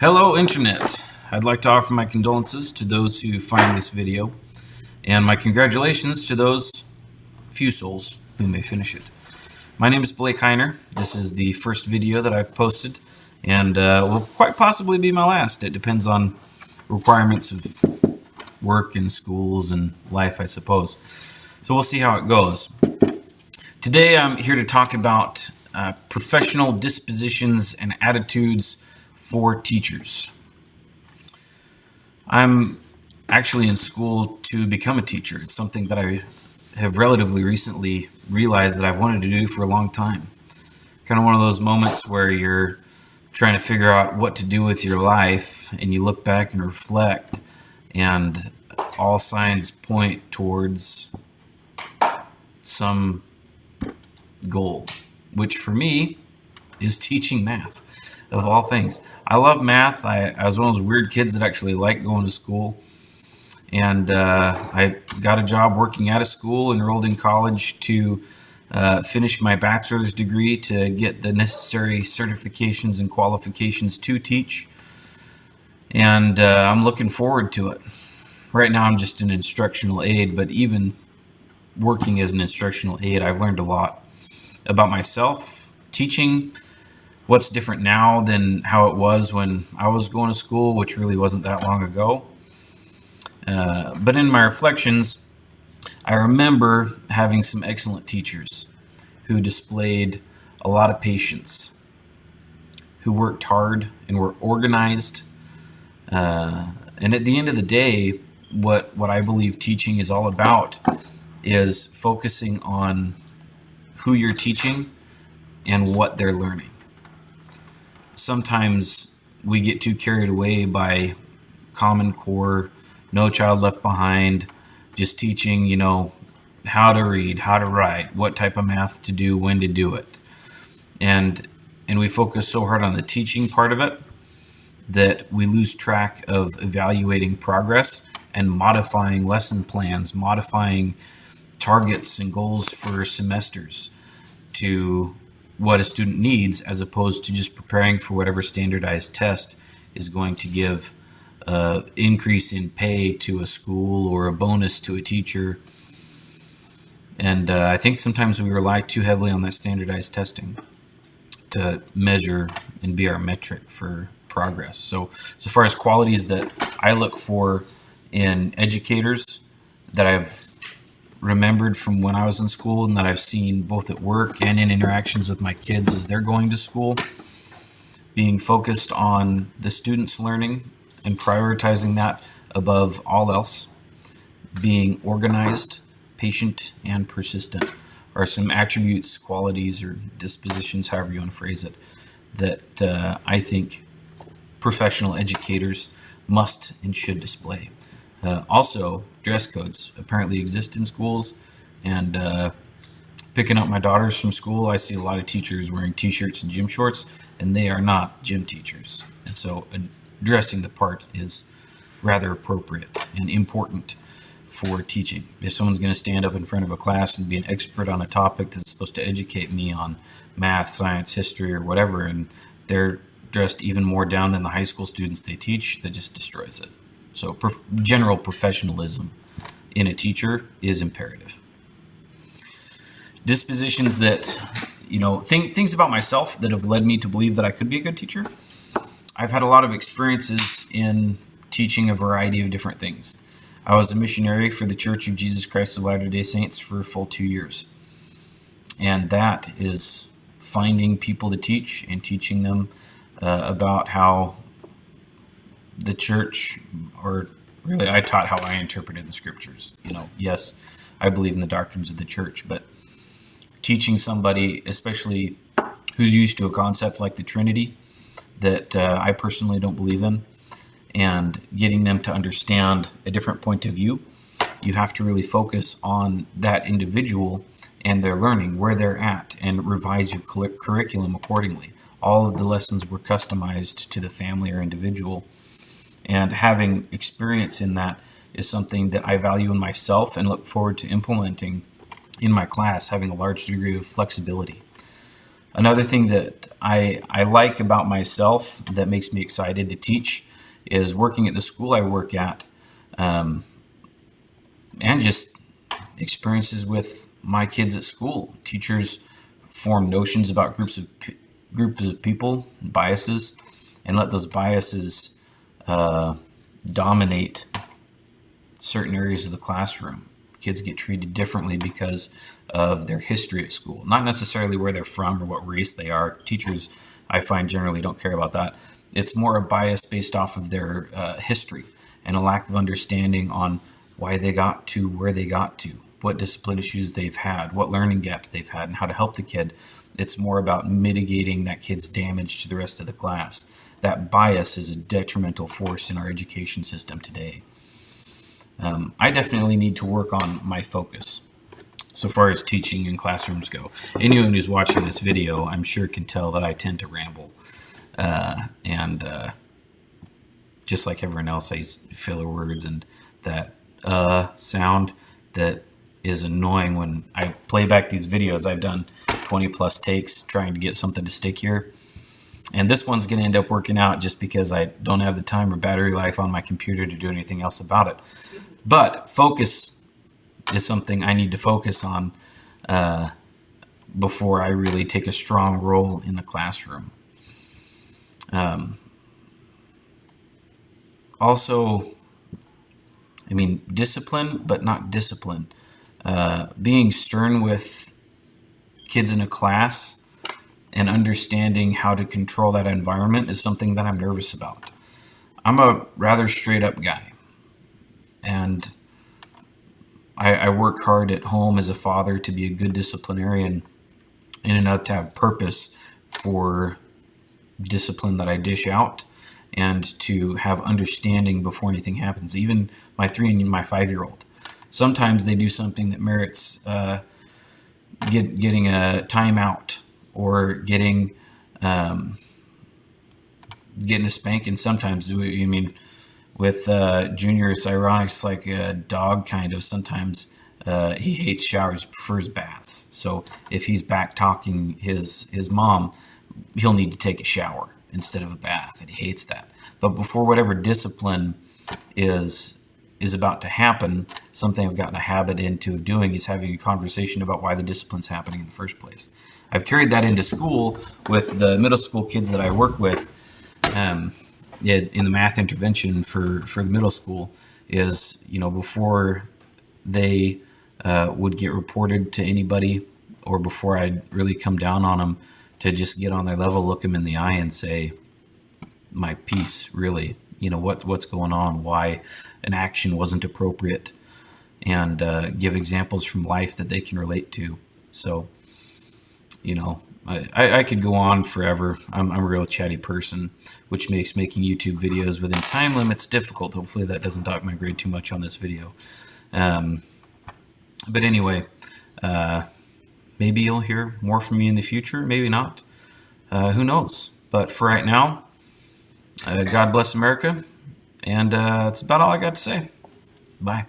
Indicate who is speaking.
Speaker 1: Hello, Internet. I'd like to offer my condolences to those who find this video, and my congratulations to those few souls who may finish it. My name is Blake Heiner. This is the first video that I've posted, and will quite possibly be my last. It depends on requirements of work and schools and life, I suppose. So we'll see how it goes. Today I'm here to talk about professional dispositions and attitudes for teachers. I'm actually in school to become a teacher. It's something that I have relatively recently realized that I've wanted to do for a long time. Kind of one of those moments where you're trying to figure out what to do with your life and you look back and reflect, and all signs point towards some goal, which for me is teaching math, of all things. I love math. I was one of those weird kids that actually liked going to school. And I got a job working at a school, enrolled in college to finish my bachelor's degree to get the necessary certifications and qualifications to teach. And I'm looking forward to it. Right now I'm just an instructional aide, but even working as an instructional aide, I've learned a lot about myself, teaching, what's different now than how it was when I was going to school, which really wasn't that long ago. But in my reflections, I remember having some excellent teachers who displayed a lot of patience, who worked hard and were organized. And at the end of the day, what I believe teaching is all about is focusing on who you're teaching and what they're learning. Sometimes we get too carried away by Common Core, No Child Left Behind, just teaching, how to read, how to write, what type of math to do, when to do it. And we focus so hard on the teaching part of it that we lose track of evaluating progress and modifying lesson plans, modifying targets and goals for semesters to what a student needs, as opposed to just preparing for whatever standardized test is going to give increase in pay to a school or a bonus to a teacher. And I think sometimes we rely too heavily on that standardized testing to measure and be our metric for progress. So far as qualities that I look for in educators that I've remembered from when I was in school and that I've seen both at work and in interactions with my kids as they're going to school, being focused on the students' learning and prioritizing that above all else, being organized, patient, and persistent are some attributes, qualities, or dispositions, however you want to phrase it, that I think professional educators must and should display. Also, dress codes apparently exist in schools, and picking up my daughters from school, I see a lot of teachers wearing t-shirts and gym shorts, and they are not gym teachers. And so addressing the part is rather appropriate and important for teaching. If someone's going to stand up in front of a class and be an expert on a topic that's supposed to educate me on math, science, history, or whatever, and they're dressed even more down than the high school students they teach, that just destroys it. So general professionalism in a teacher is imperative. Dispositions that, things about myself that have led me to believe that I could be a good teacher. I've had a lot of experiences in teaching a variety of different things. I was a missionary for the Church of Jesus Christ of Latter-day Saints for a full 2 years. And that is finding people to teach and teaching them about how the church, or really I taught how I interpreted the scriptures. Yes, I believe in the doctrines of the church, but teaching somebody, especially who's used to a concept like the Trinity that I personally don't believe in, and getting them to understand a different point of view, you have to really focus on that individual and their learning, where they're at, and revise your curriculum accordingly. All of the lessons were customized to the family or individual. And having experience in that is something that I value in myself and look forward to implementing in my class, having a large degree of flexibility. Another thing that I like about myself that makes me excited to teach is working at the school I work at, um, and just experiences with my kids at school. Teachers form notions about groups of people, biases, and let those biases uh, dominate certain areas of the classroom. Kids get treated differently because of their history at school, not necessarily where they're from or what race they are. Teachers, I find, generally don't care about that. It's more a bias based off of their history and a lack of understanding on why they got to where they got to, what discipline issues they've had, what learning gaps they've had, and how to help the kid. It's more about mitigating that kid's damage to the rest of the class. That bias is a detrimental force in our education system today. I definitely need to work on my focus so far as teaching in classrooms go. Anyone who's watching this video, I'm sure, can tell that I tend to ramble. And just like everyone else, I use filler words and that sound that is annoying when I play back these videos. I've done 20 plus takes trying to get something to stick here. And this one's going to end up working out just because I don't have the time or battery life on my computer to do anything else about it. But focus is something I need to focus on before I really take a strong role in the classroom. Also, I mean, discipline, but not discipline. Being stern with kids in a class and understanding how to control that environment is something that I'm nervous about. I'm a rather straight up guy, and I work hard at home as a father to be a good disciplinarian and enough to have purpose for discipline that I dish out and to have understanding before anything happens. Even my 3 and my 5-year-old, sometimes they do something that merits getting a timeout or getting a spanking. Sometimes, I mean, with Junior, it's ironic. It's like a dog, kind of. Sometimes he hates showers, prefers baths. So if he's back talking his mom, he'll need to take a shower instead of a bath, and he hates that. But before whatever discipline is about to happen, something I've gotten a habit into doing is having a conversation about why the discipline's happening in the first place. I've carried that into school with the middle school kids that I work with. In the math intervention for the middle school is, before they would get reported to anybody, or before I'd really come down on them, to just get on their level, look them in the eye and say, my piece, really, what's going on, why an action wasn't appropriate, and give examples from life that they can relate to. So, I could go on forever. I'm a real chatty person, which makes making YouTube videos within time limits difficult. Hopefully that doesn't dock my grade too much on this video. But anyway, maybe you'll hear more from me in the future, maybe not. Who knows? But for right now, God bless America, and that's about all I got to say. Bye.